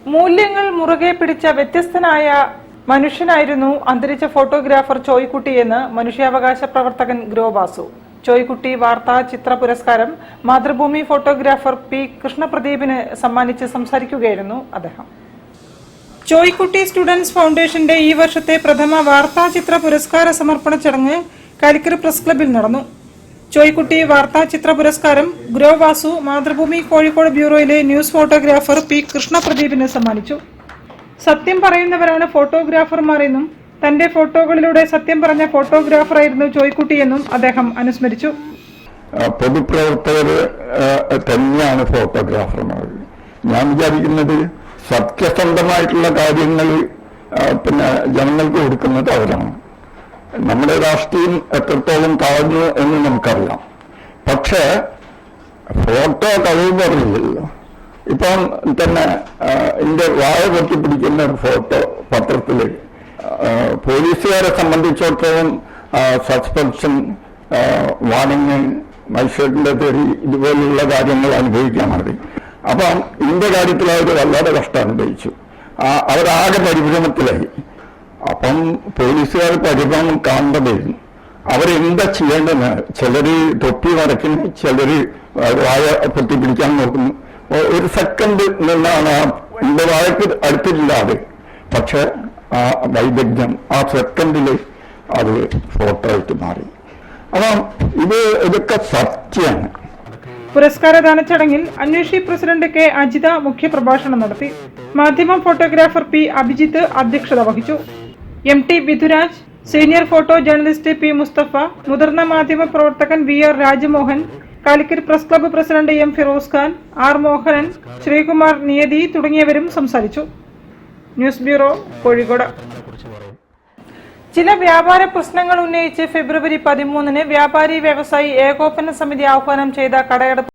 മൂല്യങ്ങൾ മുറുകെ പിടിച്ച വ്യത്യസ്തനായ മനുഷ്യനായിരുന്നു അന്തരിച്ച ഫോട്ടോഗ്രാഫർ ചോയ്ക്കുട്ടിയെന്ന് മനുഷ്യാവകാശ പ്രവർത്തകൻ ഗ്രോവാസു. ചോയ്ക്കുട്ടി വാർത്താ ചിത്ര പുരസ്കാരം മാതൃഭൂമി ഫോട്ടോഗ്രാഫർ പി കൃഷ്ണപ്രദീപിന് സമ്മാനിച്ച് സംസാരിക്കുകയായിരുന്നു അദ്ദേഹം. ചോയ്ക്കുട്ടി സ്റ്റുഡൻസ് ഫൗണ്ടേഷന്റെ ഈ വർഷത്തെ പ്രഥമ വാർത്താ ചിത്ര പുരസ്കാര സമർപ്പണ ചടങ്ങ് കാലിക്കറ്റ് പ്രസ് ക്ലബിൽ നടന്നു. ചോയ്ക്കുട്ടി വാർത്താ ചിത്ര പുരസ്കാരം ഗ്രോവാസു മാതൃഭൂമി കോഴിക്കോട് ബ്യൂറോയിലെ ന്യൂസ് ഫോട്ടോഗ്രാഫർ പി കൃഷ്ണപ്രദീപിന് സമ്മാനിച്ചു. സത്യം പറയുന്നവരാണ് ഫോട്ടോഗ്രാഫർമാർ എന്നും തന്റെ ഫോട്ടോകളിലൂടെ സത്യം പറഞ്ഞ ഫോട്ടോഗ്രാഫറായിരുന്നു ചോയ്ക്കുട്ടിയെന്നും അദ്ദേഹം അനുസ്മരിച്ചു. പൊതുപ്രവർത്തകർ തന്നെയാണ് ഫോട്ടോഗ്രാഫർമാർ. ഞാൻ വിചാരിക്കുന്നത് സത്യസന്ധമായിട്ടുള്ള കാര്യങ്ങൾ ജനങ്ങൾക്ക് കൊടുക്കുന്നത് അവരാണ്. നമ്മുടെ രാഷ്ട്രീയം എത്രത്തോളം താഴ്ന്നു എന്ന് നമുക്കറിയാം. പക്ഷേ ഫോട്ടോ കഴിവ് പറയില്ലല്ലോ. ഇപ്പം തന്നെ എന്റെ വായ പൊട്ടിപ്പിടിക്കുന്ന ഒരു ഫോട്ടോ പത്രത്തില് പോലീസുകാരെ സംബന്ധിച്ചിടത്തോളം സസ്പെൻഷൻ, വാണിംഗ്, മജിസ്ട്രേറ്റിന്റെ പേര് ഇതുപോലുള്ള കാര്യങ്ങൾ അനുഭവിക്കാൻ മതി. അപ്പം ഇതിന്റെ കാര്യത്തിൽ അവർ വളരെ കഷ്ടം അനുഭവിച്ചു. അവരാകെ പരിഭ്രമത്തിലായി. അപ്പം പോലീസുകാർ പരിഭ്രമം കാണേണ്ടതായിരുന്നു. അവരെന്താ ചെയ്യേണ്ടെന്ന് ചിലര് തൊപ്പി മറയ്ക്കുന്നു, ചിലര് വായ പൊട്ടിപ്പിടിക്കാൻ നോക്കുന്നു. ഒരു സെക്കൻഡ് നിന്നാണ് എന്റെ വായക്ക് അടുത്തില്ലാതെ, പക്ഷെ ആ വൈദഗ്ധ്യം ആ സെക്കൻഡില് അത് ഫോട്ടോ ആയിട്ട് മാറി. അപ്പം ഇതൊക്കെ സത്യമാണ്. പുരസ്കാരദാന ചടങ്ങിൽ അന്വേഷി പ്രസിഡന്റ് കെ അജിത മുഖ്യപ്രഭാഷണം നടത്തി. മാധ്യമം ഫോട്ടോഗ്രാഫർ പി അഭിജിത്ത് അധ്യക്ഷത വഹിച്ചു. M T Vidhuraj, senior photo journalist P Mustafa, മുതിർന്ന മാധ്യമ പ്രവർത്തകൻ V R Rajamohan, Calicut press club president M Firoz Khan, R Mohanan, Sreekumar Niyathi തുടങ്ങിയവരും സംസാരിച്ചു. News bureau, Kozhikode. ചില വ്യാപാര പ്രശ്നങ്ങൾ ഉന്നയിച്ച് ഫെബ്രുവരി 13 വ്യാപാരി വ്യവസായി ഏകോപന സമിതി ആഹ്വാനം ചെയ്ത കടയടപ്പ്